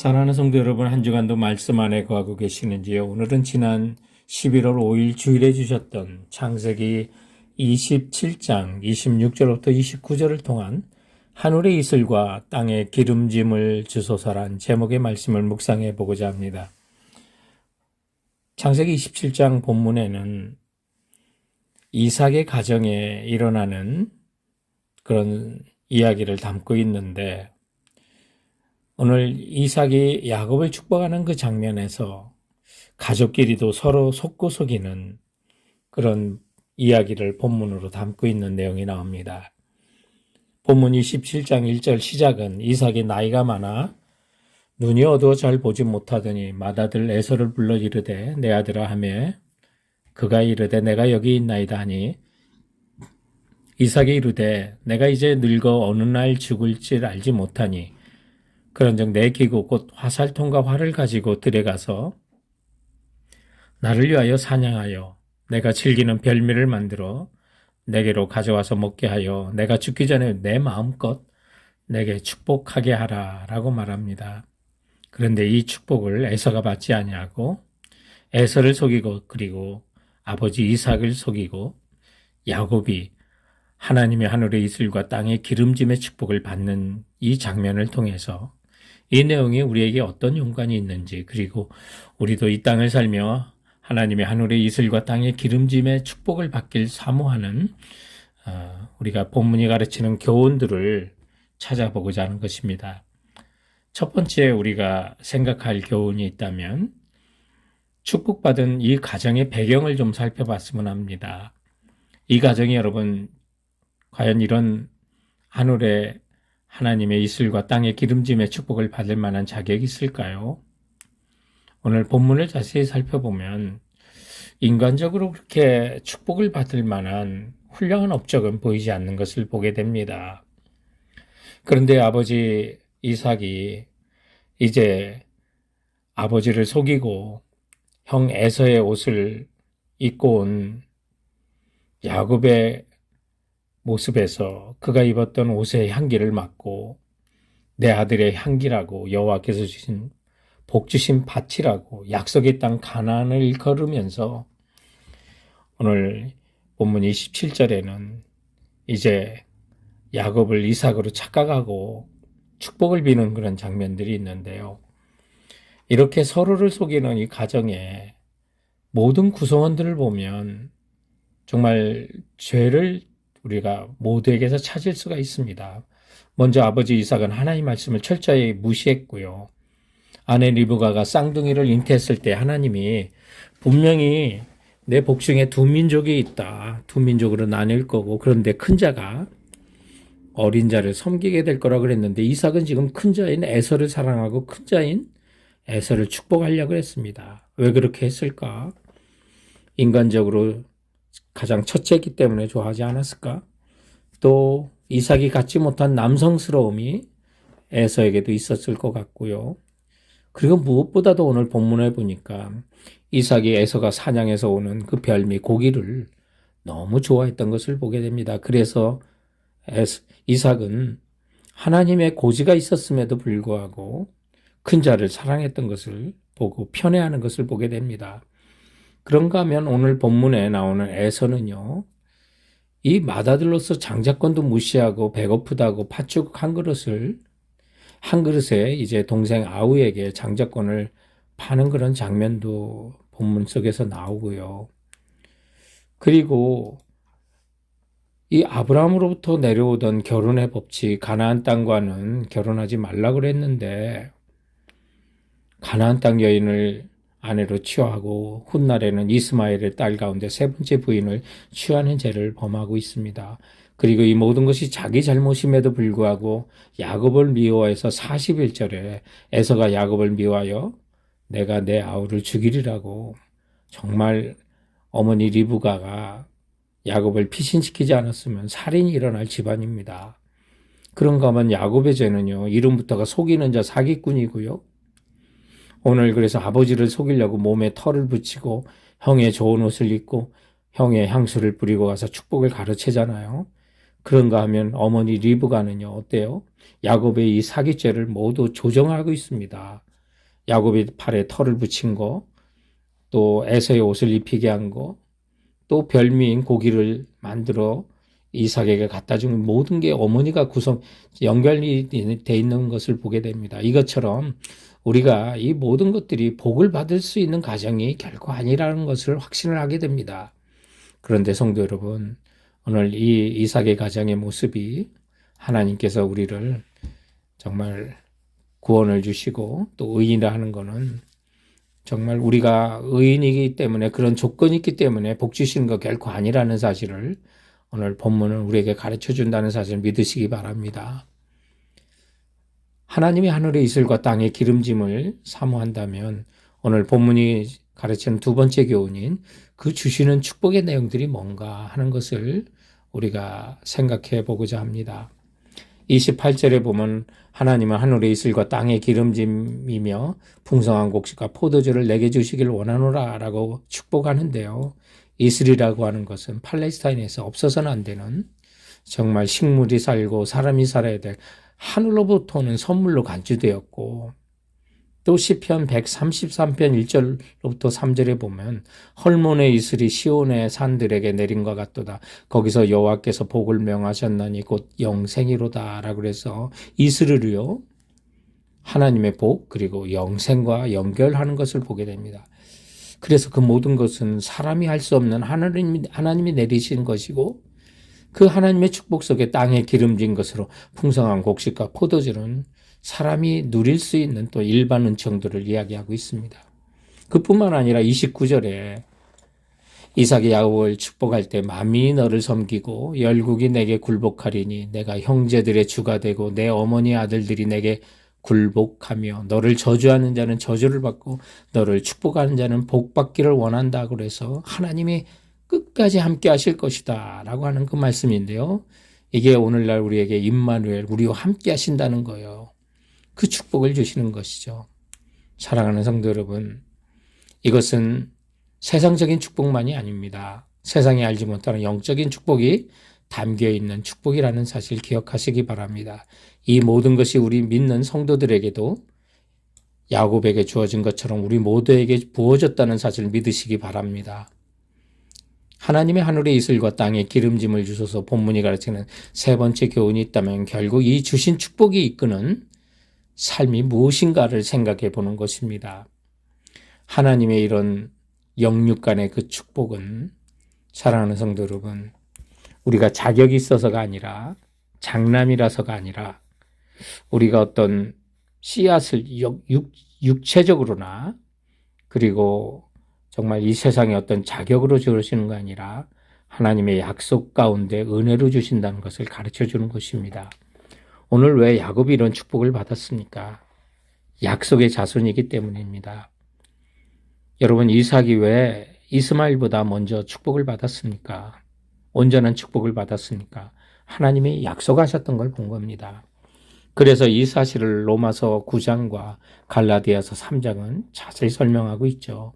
사랑하는 성도 여러분, 한 주간도 말씀 안에 거하고 계시는지요? 오늘은 지난 11월 5일 주일에 주셨던 창세기 27장 26절부터 29절을 통한 하늘의 이슬과 땅의 기름짐을 주소서란 제목의 말씀을 묵상해 보고자 합니다. 창세기 27장 본문에는 이삭의 가정에 일어나는 그런 이야기를 담고 있는데, 오늘 이삭이 야곱을 축복하는 그 장면에서 가족끼리도 서로 속고 속이는 그런 이야기를 본문으로 담고 있는 내용이 나옵니다. 본문 27장 1절 시작은 이삭이 나이가 많아 눈이 어두워 잘 보지 못하더니 맏아들 에서를 불러 이르되 내 아들아 하매 그가 이르되 내가 여기 있나이다 하니 이삭이 이르되 내가 이제 늙어 어느 날 죽을지 알지 못하니 그런즉 내 기구 곧 화살통과 활을 가지고 들에 가서 나를 위하여 사냥하여 내가 즐기는 별미를 만들어 내게로 가져와서 먹게 하여 내가 죽기 전에 내 마음껏 내게 축복하게 하라 라고 말합니다. 그런데 이 축복을 에서가 받지 아니하고 에서를 속이고 그리고 아버지 이삭을 속이고 야곱이 하나님의 하늘의 이슬과 땅의 기름짐의 축복을 받는 이 장면을 통해서 이 내용이 우리에게 어떤 연관이 있는지, 그리고 우리도 이 땅을 살며 하나님의 하늘의 이슬과 땅의 기름짐의 축복을 받길 사모하는 우리가 본문이 가르치는 교훈들을 찾아보고자 하는 것입니다. 첫 번째 우리가 생각할 교훈이 있다면 축복받은 이 가정의 배경을 좀 살펴봤으면 합니다. 이 가정이 여러분 과연 이런 하늘의 하나님의 이슬과 땅의 기름짐의 축복을 받을 만한 자격이 있을까요? 오늘 본문을 자세히 살펴보면 인간적으로 그렇게 축복을 받을 만한 훌륭한 업적은 보이지 않는 것을 보게 됩니다. 그런데 아버지 이삭이 이제 아버지를 속이고 형 에서의 옷을 입고 온 야곱의 모습에서 그가 입었던 옷의 향기를 맡고 내 아들의 향기라고 여호와께서 주신 복 주신 밭이라고 약속의 땅 가나안을 일컬으면서 오늘 본문 27절에는 이제 야곱을 이삭으로 착각하고 축복을 비는 그런 장면들이 있는데요. 이렇게 서로를 속이는 이 가정의 모든 구성원들을 보면 정말 죄를 우리가 모두에게서 찾을 수가 있습니다. 먼저 아버지 이삭은 하나님의 말씀을 철저히 무시했고요. 아내 리브가가 쌍둥이를 잉태했을 때 하나님이 분명히 내 복중에 두 민족이 있다. 두 민족으로 나뉠 거고, 그런데 큰 자가 어린 자를 섬기게 될 거라 그랬는데 이삭은 지금 큰 자인 에서를 사랑하고 큰 자인 에서를 축복하려고 했습니다. 왜 그렇게 했을까? 인간적으로 가장 첫째이기 때문에 좋아하지 않았을까? 또 이삭이 갖지 못한 남성스러움이 에서에게도 있었을 것 같고요. 그리고 무엇보다도 오늘 본문에 보니까 이삭이 에서가 사냥해서 오는 그 별미 고기를 너무 좋아했던 것을 보게 됩니다. 그래서 이삭은 하나님의 고지가 있었음에도 불구하고 큰 자를 사랑했던 것을 보고 편애하는 것을 보게 됩니다. 그런가 하면 오늘 본문에 나오는 에서는요, 이 맏아들로서 장자권도 무시하고 배고프다고 팥죽 한 그릇에 이제 동생 아우에게 장자권을 파는 그런 장면도 본문 속에서 나오고요. 그리고 이 아브라함으로부터 내려오던 결혼의 법칙, 가나안 땅과는 결혼하지 말라고 그랬는데 가나안 땅 여인을 아내로 취하고 훗날에는 이스마엘의 딸 가운데 세 번째 부인을 취하는 죄를 범하고 있습니다. 그리고 이 모든 것이 자기 잘못임에도 불구하고 야곱을 미워해서 41절에 에서가 야곱을 미워하여 내가 내 아우를 죽이리라고, 정말 어머니 리브가가 야곱을 피신시키지 않았으면 살인이 일어날 집안입니다. 그런가 하면 야곱의 죄는요, 이름부터가 속이는 자 사기꾼이고요. 오늘 그래서 아버지를 속이려고 몸에 털을 붙이고 형의 좋은 옷을 입고 형의 향수를 뿌리고 가서 축복을 가르치잖아요. 그런가 하면 어머니 리브가는요, 어때요? 야곱의 이 사기죄를 모두 조정하고 있습니다. 야곱이 팔에 털을 붙인 거, 또 에서의 옷을 입히게 한 거, 또 별미인 고기를 만들어 이삭에게 갖다 준 모든 게 어머니가 연결이 돼 있는 것을 보게 됩니다. 이것처럼 우리가 이 모든 것들이 복을 받을 수 있는 가정이 결코 아니라는 것을 확신을 하게 됩니다. 그런데 성도 여러분, 오늘 이 이삭의 가정의 모습이 하나님께서 우리를 정말 구원을 주시고 또 의인이라 하는 것은 정말 우리가 의인이기 때문에 그런 조건이 있기 때문에 복 주시는 거 결코 아니라는 사실을 오늘 본문은 우리에게 가르쳐 준다는 사실을 믿으시기 바랍니다. 하나님이 하늘의 이슬과 땅의 기름짐을 사모한다면 오늘 본문이 가르치는 두 번째 교훈인 그 주시는 축복의 내용들이 뭔가 하는 것을 우리가 생각해 보고자 합니다. 28절에 보면 하나님은 하늘의 이슬과 땅의 기름짐이며 풍성한 곡식과 포도주를 내게 주시길 원하노라 라고 축복하는데요. 이슬이라고 하는 것은 팔레스타인에서 없어서는 안 되는 정말 식물이 살고 사람이 살아야 될 하늘로부터 오는 선물로 간주되었고, 또 시편 133편 1절로부터 3절에 보면 헐몬의 이슬이 시온의 산들에게 내린 것 같도다. 거기서 여호와께서 복을 명하셨나니 곧 영생이로다 라고 해서 이슬을요 하나님의 복 그리고 영생과 연결하는 것을 보게 됩니다. 그래서 그 모든 것은 사람이 할 수 없는 하나님이 내리신 것이고, 그 하나님의 축복 속에 땅에 기름진 것으로 풍성한 곡식과 포도주는 사람이 누릴 수 있는 또 일반 은총들을 이야기하고 있습니다. 그뿐만 아니라 29절에 이삭이 야곱을 축복할 때 만민이 너를 섬기고 열국이 내게 굴복하리니 내가 형제들의 주가 되고 내 어머니 아들들이 내게 굴복하며 너를 저주하는 자는 저주를 받고 너를 축복하는 자는 복 받기를 원한다고 그래서 하나님이 끝까지 함께 하실 것이다 라고 하는 그 말씀인데요. 이게 오늘날 우리에게 임마누엘, 우리와 함께 하신다는 거예요. 그 축복을 주시는 것이죠. 사랑하는 성도 여러분, 이것은 세상적인 축복만이 아닙니다. 세상이 알지 못하는 영적인 축복이 담겨있는 축복이라는 사실 기억하시기 바랍니다. 이 모든 것이 우리 믿는 성도들에게도 야곱에게 주어진 것처럼 우리 모두에게 부어졌다는 사실을 믿으시기 바랍니다. 하나님의 하늘의 이슬과 땅에 기름짐을 주셔서 본문이 가르치는 세 번째 교훈이 있다면 결국 이 주신 축복이 이끄는 삶이 무엇인가를 생각해 보는 것입니다. 하나님의 이런 영육 간의 그 축복은 사랑하는 성도 여러분, 우리가 자격이 있어서가 아니라 장남이라서가 아니라 우리가 어떤 씨앗을 육체적으로나 그리고 정말 이 세상의 어떤 자격으로 주시는 거 아니라 하나님의 약속 가운데 은혜로 주신다는 것을 가르쳐 주는 것입니다. 오늘 왜 야곱이 이런 축복을 받았습니까? 약속의 자손이기 때문입니다. 여러분, 이삭이 왜 이스마엘보다 먼저 축복을 받았습니까? 온전한 축복을 받았습니까? 하나님이 약속하셨던 걸 본 겁니다. 그래서 이 사실을 로마서 9장과 갈라디아서 3장은 자세히 설명하고 있죠.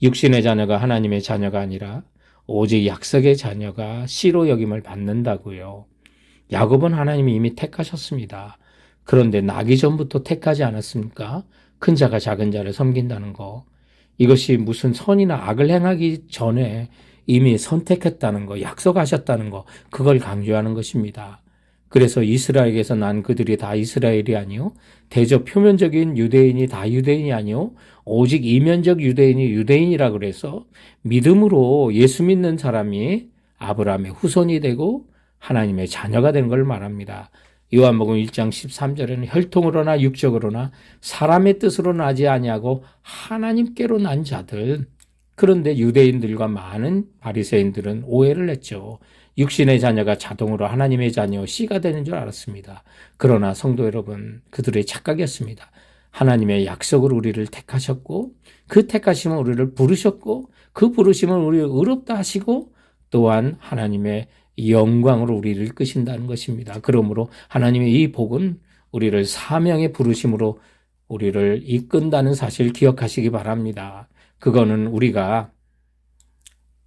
육신의 자녀가 하나님의 자녀가 아니라 오직 약속의 자녀가 씨로 여김을 받는다고요. 야곱은 하나님이 이미 택하셨습니다. 그런데 나기 전부터 택하지 않았습니까? 큰 자가 작은 자를 섬긴다는 거. 이것이 무슨 선이나 악을 행하기 전에 이미 선택했다는 거, 약속하셨다는 거, 그걸 강조하는 것입니다. 그래서 이스라엘에게서 난 그들이 다 이스라엘이 아니요, 대저 표면적인 유대인이 다 유대인이 아니요, 오직 이면적 유대인이 유대인이라 그래서 믿음으로 예수 믿는 사람이 아브라함의 후손이 되고 하나님의 자녀가 된 걸 말합니다. 요한복음 1장 13절에는 혈통으로나 육적으로나 사람의 뜻으로 나지 아니하고 하나님께로 난 자들. 그런데 유대인들과 많은 바리새인들은 오해를 했죠. 육신의 자녀가 자동으로 하나님의 자녀 씨가 되는 줄 알았습니다. 그러나 성도 여러분, 그들의 착각이었습니다. 하나님의 약속으로 우리를 택하셨고 그 택하심은 우리를 부르셨고 그 부르심은 우리를 의롭다 하시고 또한 하나님의 영광으로 우리를 이끄신다는 것입니다. 그러므로 하나님의 이 복은 우리를 사명의 부르심으로 우리를 이끈다는 사실을 기억하시기 바랍니다. 그거는 우리가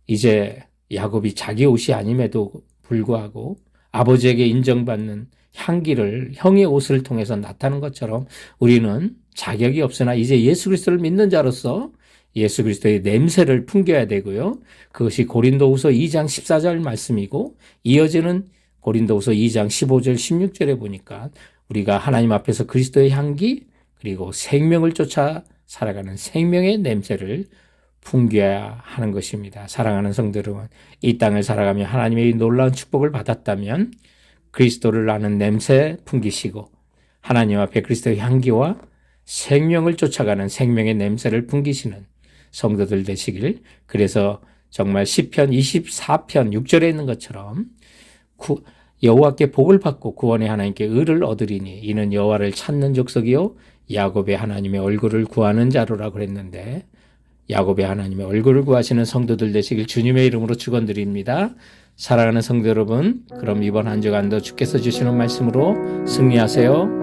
이제 야곱이 자기 옷이 아님에도 불구하고 아버지에게 인정받는 향기를 형의 옷을 통해서 나타낸 것처럼 우리는 자격이 없으나 이제 예수 그리스도를 믿는 자로서 예수 그리스도의 냄새를 풍겨야 되고요. 그것이 고린도후서 2장 14절 말씀이고 이어지는 고린도후서 2장 15절 16절에 보니까 우리가 하나님 앞에서 그리스도의 향기 그리고 생명을 쫓아 살아가는 생명의 냄새를 풍겨야 하는 것입니다. 사랑하는 성도 여러분, 이 땅을 살아가며 하나님의 놀라운 축복을 받았다면 그리스도를 아는 냄새 풍기시고 하나님 앞에 그리스도의 향기와 생명을 쫓아가는 생명의 냄새를 풍기시는 성도들 되시길. 그래서 정말 시편 24편 6절에 있는 것처럼 여호와께 복을 받고 구원의 하나님께 의를 얻으리니 이는 여호와를 찾는 족속이요 야곱의 하나님의 얼굴을 구하는 자로라고 그랬는데 야곱의 하나님의 얼굴을 구하시는 성도들 되시길 주님의 이름으로 축원드립니다. 사랑하는 성도 여러분, 그럼 이번 한 주간도 주께서 주시는 말씀으로 승리하세요.